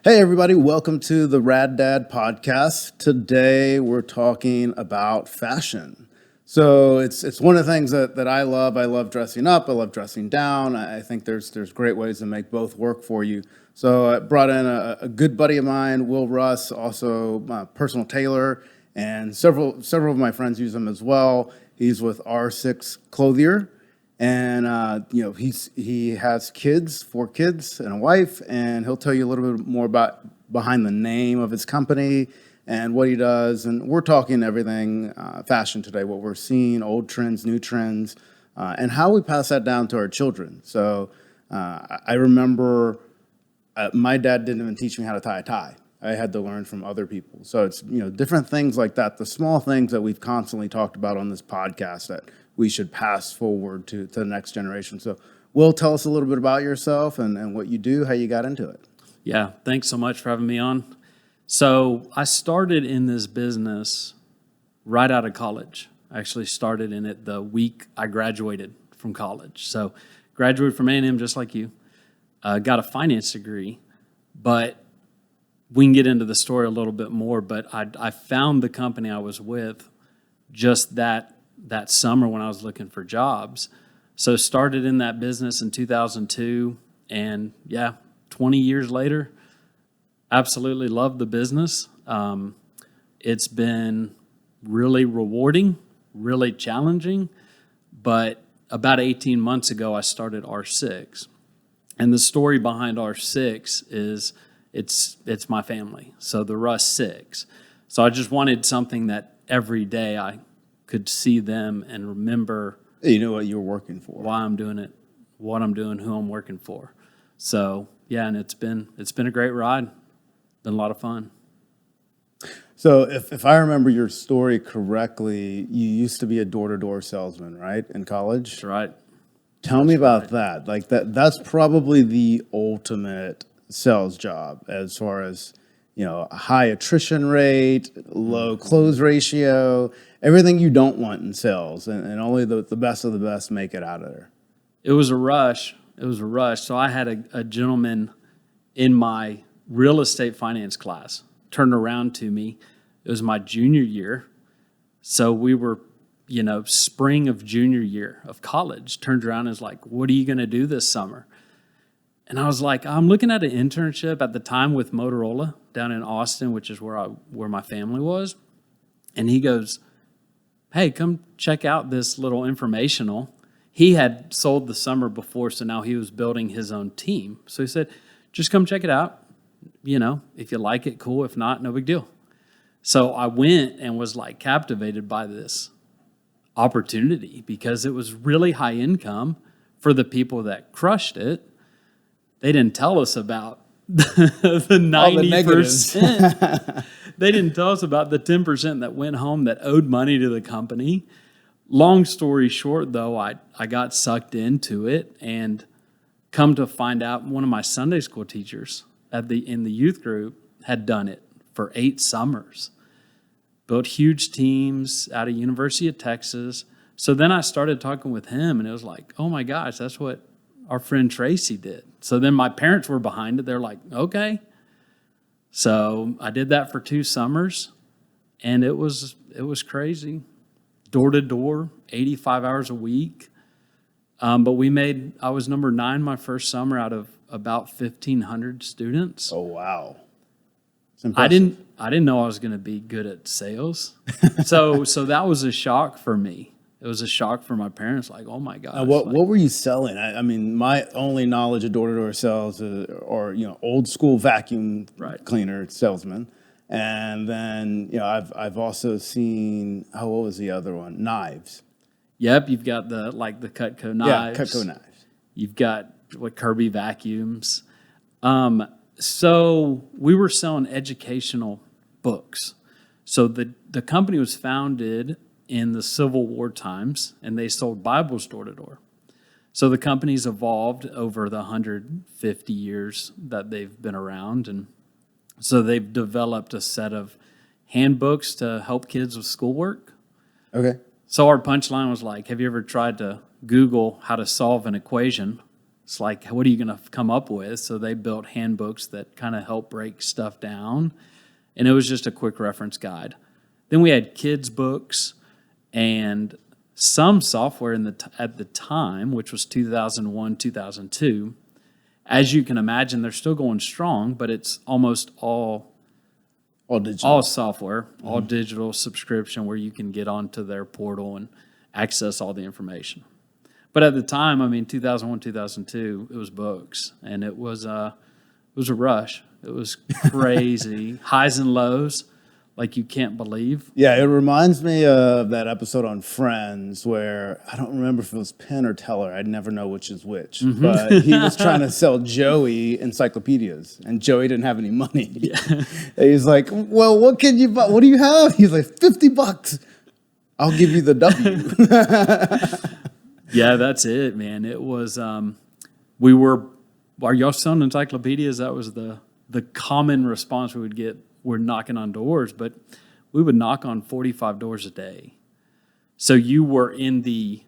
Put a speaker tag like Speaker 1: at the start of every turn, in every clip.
Speaker 1: Hey, everybody, welcome to the Rad Dad podcast. Today, we're talking about fashion. So it's one of the things that I love. I love dressing up. I love dressing down. I think there's great ways to make both work for you. So I brought in a good buddy of mine, Will Russ, also my personal tailor, and several of my friends use him as well. He's with R6 Clothier. And he has kids, 4 kids, and a wife, and he'll tell you a little bit more about behind the name of his company and what he does. And we're talking everything fashion today, what we're seeing, old trends, new trends, and how we pass that down to our children. So I remember my dad didn't even teach me how to tie a tie. I had to learn from other people. So it's different things like that, the small things that we've constantly talked about on this podcast that we should pass forward to the next generation. So Will, tell us a little bit about yourself and what you do, how you got into it.
Speaker 2: Yeah, thanks so much for having me on. So I started in this business right out of college. I actually started in it the week I graduated from college. So graduated from A&M just like you, got a finance degree, but we can get into the story a little bit more, but I found the company I was with just that summer when I was looking for jobs. So started in that business in 2002, and 20 years later, absolutely love the business. It's been really rewarding, really challenging, but about 18 months ago, I started R6. And the story behind R6 is it's my family, so the Russ 6. So I just wanted something that every day I could see them and remember
Speaker 1: You know what you were working for.
Speaker 2: why I'm doing it, what I'm doing, who I'm working for. So and it's been a great ride. Been a lot of fun.
Speaker 1: So if I remember your story correctly, you used to be a door-to-door salesman, right, in college?
Speaker 2: That's right.
Speaker 1: Tell me about that. Like that's probably the ultimate sales job as far as, a high attrition rate, low close ratio, everything you don't want in sales, and only the best of the best make it out of there.
Speaker 2: It was a rush. So I had a gentleman in my real estate finance class turn around to me. It was my junior year. So we were, spring of junior year of college, turned around and was like, "What are you going to do this summer?" And I was like, "I'm looking at an internship at the time with Motorola down in Austin, which is where my family was." And he goes, "Hey, come check out this little informational." He had sold the summer before, so now he was building his own team. So he said, "Just come check it out. If you like it, cool. If not, no big deal." So I went and was like captivated by this opportunity because it was really high income for the people that crushed it. They didn't tell us about the 90%. They didn't tell us about the 10% that went home that owed money to the company. Long story short, though, I got sucked into it and come to find out one of my Sunday school teachers in the youth group had done it for 8 summers. Built huge teams out of University of Texas. So then I started talking with him, and it was like, oh my gosh, that's what our friend Tracy did. So then my parents were behind it. They're like, okay. So I did that for 2 summers, and it was crazy. Door to door, 85 hours a week. But I was number 9 my first summer out of about 1,500 students.
Speaker 1: Oh, wow.
Speaker 2: I didn't know I was going to be good at sales. So that was a shock for me. It was a shock for my parents, like, oh my gosh.
Speaker 1: What were you selling? I mean, my only knowledge of door-to-door sales are old school vacuum cleaner salesman. And then, I've also seen, what was the other one? Knives.
Speaker 2: Yep, you've got the Cutco knives.
Speaker 1: Yeah, Cutco knives.
Speaker 2: You've got Kirby vacuums. So we were selling educational books. So the company was founded in the Civil War times, and they sold Bibles door to door. So the company's evolved over the 150 years that they've been around, and so they've developed a set of handbooks to help kids with schoolwork.
Speaker 1: Okay.
Speaker 2: So our punchline was like, have you ever tried to Google how to solve an equation? It's like, what are you going to come up with? So they built handbooks that kind of help break stuff down. And it was just a quick reference guide. Then we had kids' books and some software at the time, which was 2001, 2002. As you can imagine, they're still going strong, but it's almost all
Speaker 1: digital.
Speaker 2: all software, all digital subscription where you can get onto their portal and access all the information. But at the time, I mean, 2001, 2002, it was books, and it was a rush. It was crazy, highs and lows, like you can't believe.
Speaker 1: Yeah, it reminds me of that episode on Friends where I don't remember if it was Penn or Teller. I'd never know which is which. But he was trying to sell Joey encyclopedias, and Joey didn't have any money. Yeah. He's like, well, what can you buy? What do you have? He's like, $50. I'll give you the W.
Speaker 2: Yeah, that's it, man. It was, are y'all selling encyclopedias? That was the common response we would get. We're knocking on doors, but we would knock on 45 doors a day. So you were in the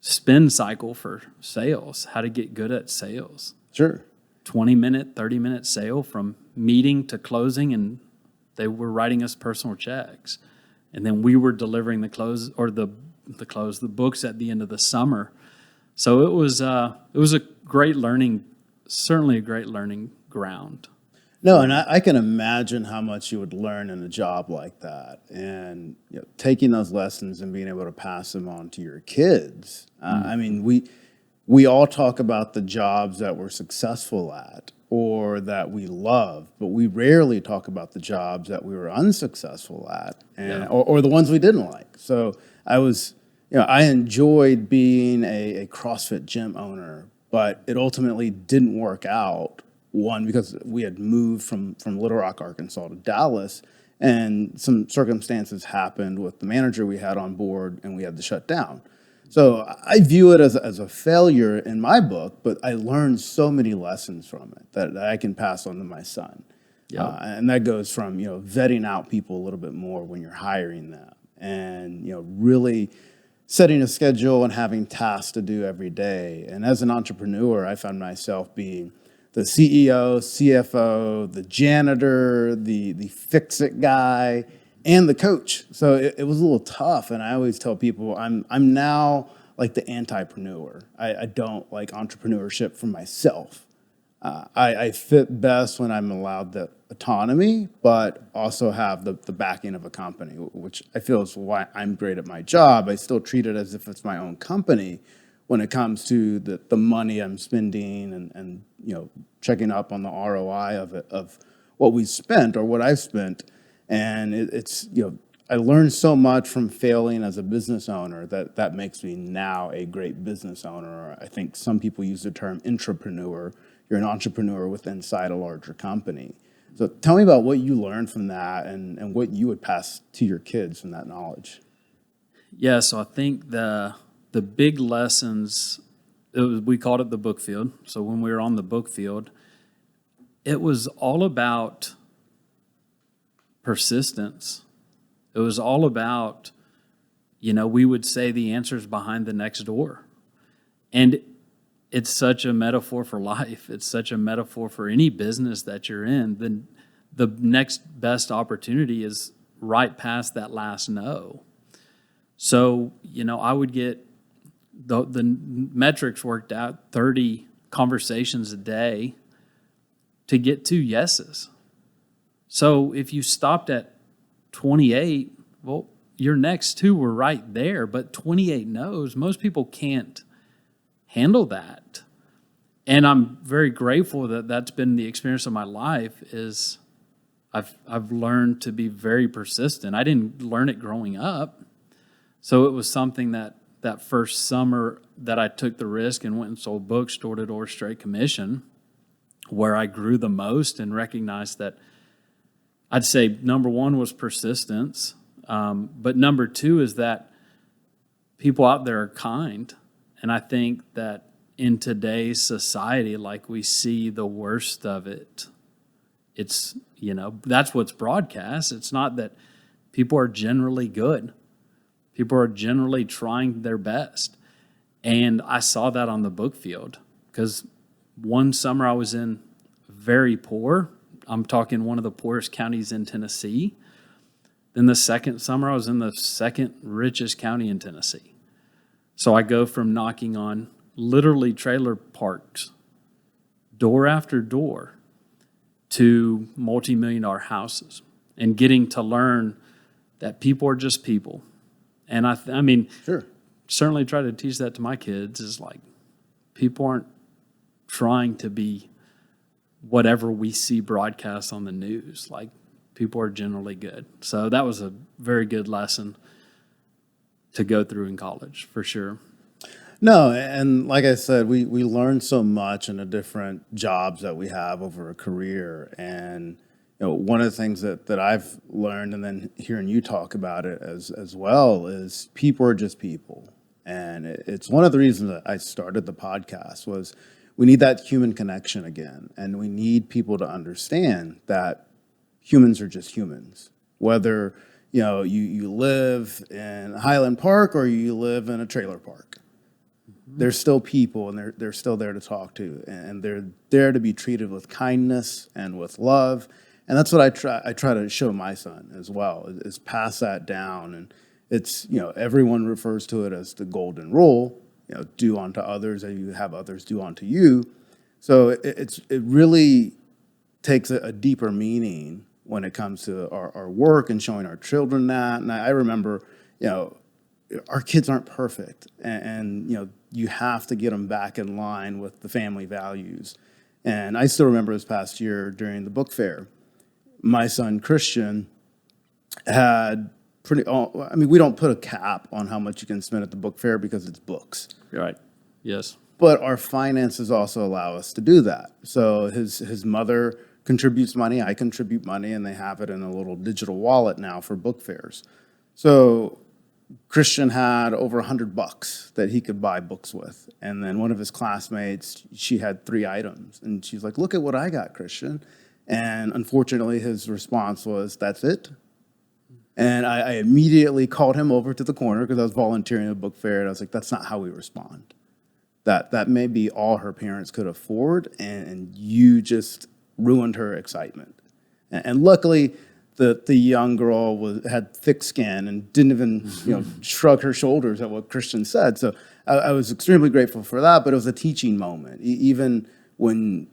Speaker 2: spin cycle for sales, how to get good at sales.
Speaker 1: Sure.
Speaker 2: 20-minute, 30-minute sale from meeting to closing, and they were writing us personal checks. And then we were delivering the books at the end of the summer. So it was a great learning, certainly a great learning ground.
Speaker 1: No, and I can imagine how much you would learn in a job like that, and taking those lessons and being able to pass them on to your kids. I mean, we all talk about the jobs that we're successful at or that we love, but we rarely talk about the jobs that we were unsuccessful at, or the ones we didn't like. So I enjoyed being a CrossFit gym owner, but it ultimately didn't work out. One, because we had moved from Little Rock, Arkansas to Dallas, and some circumstances happened with the manager we had on board, and we had to shut down. So I view it as a failure in my book, but I learned so many lessons from it that I can pass on to my son. Yep. And that goes from vetting out people a little bit more when you're hiring them, and really setting a schedule and having tasks to do every day. And as an entrepreneur, I found myself being the CEO, CFO, the janitor, the fix-it guy, and the coach. So it was a little tough. And I always tell people I'm now like the antipreneur. I don't like entrepreneurship for myself. I fit best when I'm allowed the autonomy, but also have the backing of a company, which I feel is why I'm great at my job. I still treat it as if it's my own company when it comes to the money I'm spending and checking up on the ROI of what we spent or what I've spent. And it's I learned so much from failing as a business owner that makes me now a great business owner. I think some people use the term intrapreneur. You're an entrepreneur inside a larger company. So tell me about what you learned from that and what you would pass to your kids from that knowledge.
Speaker 2: Yeah, so I think the big lessons, we called it the book field. So when we were on the book field, it was all about persistence. It was all about, we would say the answer's behind the next door. And it's such a metaphor for life. It's such a metaphor for any business that you're in. Then the next best opportunity is right past that last no. So, I would get the metrics worked out, 30 conversations a day to get 2 yeses. So if you stopped at 28, well, your next 2 were right there, but 28 no's, most people can't handle that. And I'm very grateful that that's been the experience of my life. Is I've learned to be very persistent. I didn't learn it growing up. So it was something that first summer that I took the risk and went and sold books door to door straight commission, where I grew the most and recognized that I'd say number 1 was persistence. But number 2 is that people out there are kind. And I think that in today's society, like, we see the worst of it. It's, that's what's broadcast. It's not that people are generally good. People are generally trying their best. And I saw that on the book field because one summer I was in very poor. I'm talking one of the poorest counties in Tennessee. Then the second summer I was in the second richest county in Tennessee. So I go from knocking on literally trailer parks, door after door, to multi-million-dollar houses and getting to learn that people are just people. And I mean,
Speaker 1: Sure.
Speaker 2: certainly try to teach that to my kids is like, people aren't trying to be whatever we see broadcast on the news. Like, people are generally good. So that was a very good lesson to go through in college, for sure.
Speaker 1: No, and like I said, we learn so much in the different jobs that we have over a career. And one of the things that I've learned, and then hearing you talk about it as well, is people are just people. And it's one of the reasons that I started the podcast was we need that human connection again. And we need people to understand that humans are just humans. Whether, you live in Highland Park or you live in a trailer park. They're still people, and they're still there to talk to, and they're there to be treated with kindness and with love. And that's what I try to show my son as well, is pass that down. And it's, everyone refers to it as the golden rule, do unto others as you have others do unto you. So it really takes a deeper meaning when it comes to our work and showing our children that. And I remember, our kids aren't perfect, and you have to get them back in line with the family values. And I still remember this past year during the book fair, my son Christian had we don't put a cap on how much you can spend at the book fair because it's books.
Speaker 2: Right. Yes.
Speaker 1: But our finances also allow us to do that. So his mother contributes money, I contribute money, and they have it in a little digital wallet now for book fairs. So Christian had over $100 that he could buy books with. And then one of his classmates, she had 3 items. And she's like, look at what I got, Christian. And unfortunately, his response was, that's it? And I immediately called him over to the corner because I was volunteering at a book fair. And I was like, that's not how we respond. That may be all her parents could afford. And you just ruined her excitement. And luckily, the young girl had thick skin and didn't even shrug her shoulders at what Christian said. So I was extremely grateful for that. But it was a teaching moment. Even when,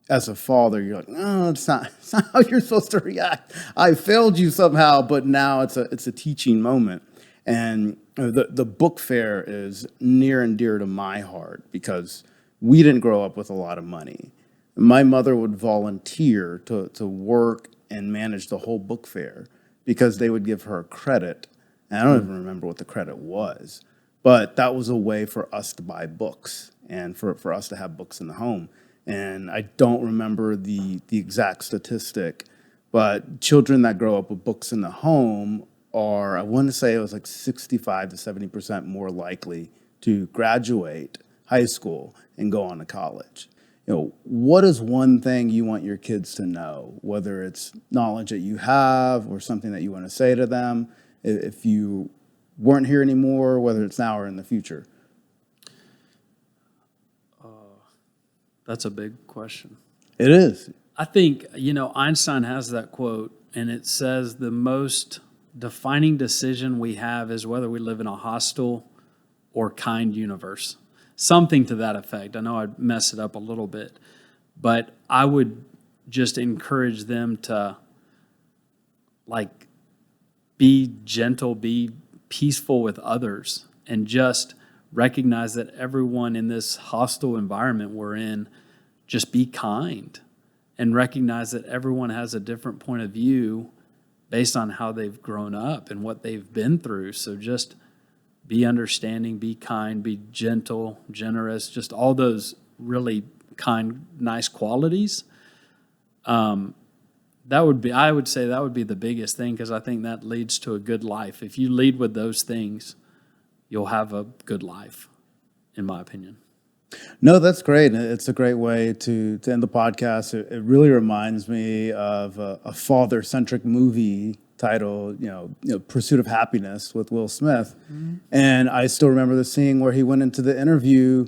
Speaker 1: as a father, you're like, no, it's not how you're supposed to react. I failed you somehow, but now it's a teaching moment. And the book fair is near and dear to my heart because we didn't grow up with a lot of money. My mother would volunteer to work and manage the whole book fair because they would give her credit. And I don't even remember what the credit was, but that was a way for us to buy books and for us to have books in the home. And I don't remember the exact statistic, but children that grow up with books in the home are, I want to say it was like 65 to 70% more likely to graduate high school and go on to college. What is one thing you want your kids to know, whether it's knowledge that you have or something that you want to say to them if you weren't here anymore, whether it's now or in the future?
Speaker 2: That's a big question.
Speaker 1: It is.
Speaker 2: I think, Einstein has that quote, and it says the most defining decision we have is whether we live in a hostile or kind universe. Something to that effect. I know I mess it up a little bit, but I would just encourage them to be gentle, be peaceful with others, and just recognize that everyone in this hostile environment we're in, just be kind and recognize that everyone has a different point of view based on how they've grown up and what they've been through. So just be understanding, be kind, be gentle, generous, just all those really kind, nice qualities. I would say that would be the biggest thing because I think that leads to a good life. If you lead with those things, you'll have a good life, in my opinion.
Speaker 1: No, that's great. It's a great way to end the podcast. It really reminds me of a father-centric movie titled, Pursuit of Happiness with Will Smith. And I still remember the scene where he went into the interview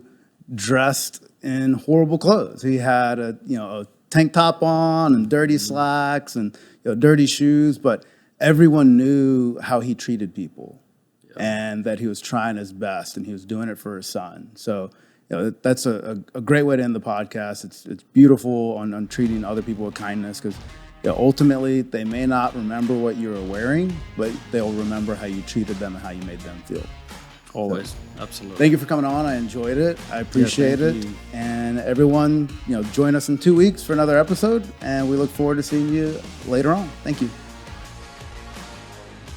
Speaker 1: dressed in horrible clothes. He had a tank top on and dirty slacks and dirty shoes, but everyone knew how he treated people and that he was trying his best and he was doing it for his son. So that's a great way to end the podcast. It's beautiful on treating other people with kindness, because ultimately they may not remember what you were wearing, but they'll remember how you treated them and how you made them feel.
Speaker 2: Always.
Speaker 1: So,
Speaker 2: absolutely.
Speaker 1: thank you for coming on. I enjoyed it. I appreciate it.
Speaker 2: you.
Speaker 1: And everyone, join us in 2 weeks for another episode, and we look forward to seeing you later on. Thank you.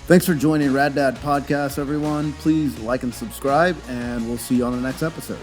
Speaker 1: Thanks for joining Rad Dad Podcast, everyone. Please like and subscribe, and we'll see you on the next episode.